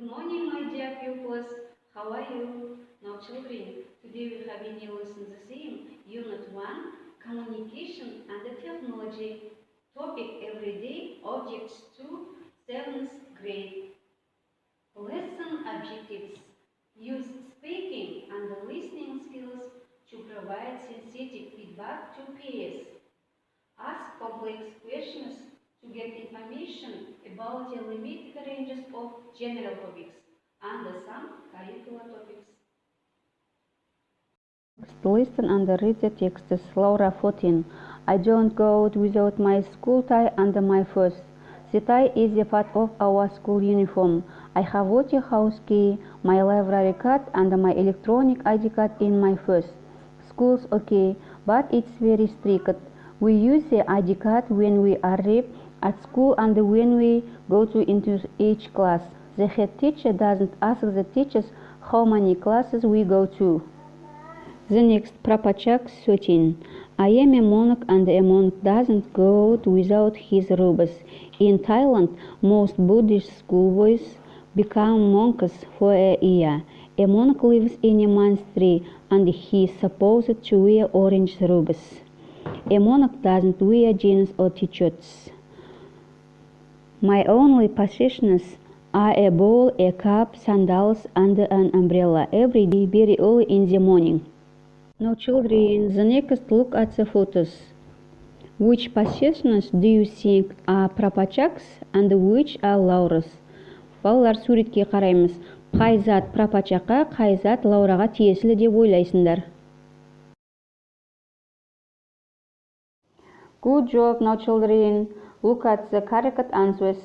Good morning, my dear pupils. How are you? Now, children, today we have a new lesson, the same, Unit 1, Communication and the Technology. Topic, Everyday Objects 2, 7th grade. Lesson objectives. Use speaking and listening skills to provide synthetic feedback to peers. Ask complex questions to get information about the limited ranges of general topics and some curricular topics. Listen and read the texts. Laura 14. I don't go out without my school tie and my purse. The tie is a part of our school uniform. I have water house key, my library card and my electronic ID card in my purse. School's okay, but it's very strict. We use the ID card when we arrive at school and when we go into each class. The head teacher doesn't ask the teachers how many classes we go to. The next, Prapachak 13. I am a monk and a monk doesn't go out without his robes. In Thailand, most Buddhist schoolboys become monks for a year. A monk lives in a monastery and he is supposed to wear orange robes. A monk doesn't wear jeans or t-shirts. My only possessions are a bowl, a cup, sandals, and an umbrella. Every day, very early in the morning. Now, children, the next look at the photos. Which possessions do you think are Prapachak's and which are Laura's? Балалар, суретке қараймыз. Қай зат Прапачакқа, қай зат Лаураға тиесілі деп ойлайсыңдар? Good job, now children. Look at the correct answers.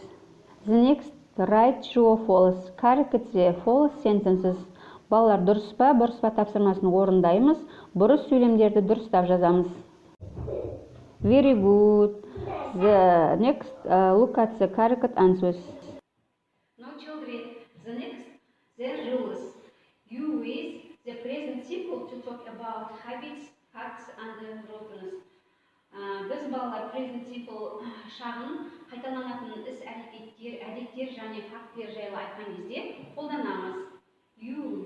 The next, write true or false. Correct the false sentences. Балалар, дұрыс па, бұрыс па тапсырмасын орындаймыз. Бұрыс сөйлемдерді дұрыстап жазамыз. Very good. The next, look at the correct answers. Now, children, the next, the rules. Use the present simple to talk about habits, facts, and routines. Біз балалар present simple шағын қайталанатын іс-әрекеттер, әдеттер және фактілер жайлы айтқан кезде қолданамыз. Use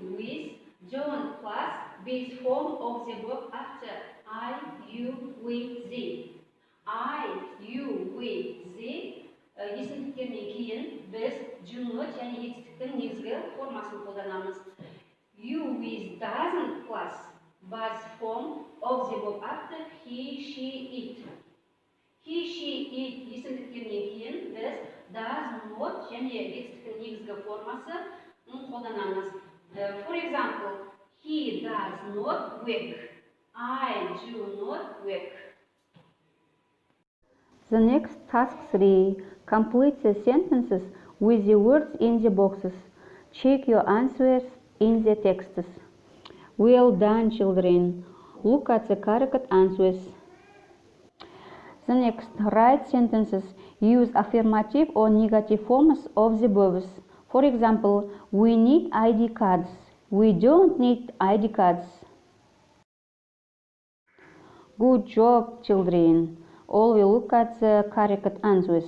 John plus base form of the verb after I, you, we, they. I, you, we, they есімдіктерінен кейін біз juno және етістіктің негізгі формасын қолданамыз. You with doesn't plus base form of the verb after he, she, it. He, she, it есімдіктерінен кейін біз does not және етістіктің негізгі формасы қолданамыз. For example, he does not work. I do not work. The next, task 3. Complete the sentences with the words in the boxes. Check your answers in the texts. Well done, children. Look at the correct answers. The next, write sentences. Use affirmative or negative forms of the verbs. For example, we need ID cards. We don't need ID cards. Good job, children. All will look at the correct answers.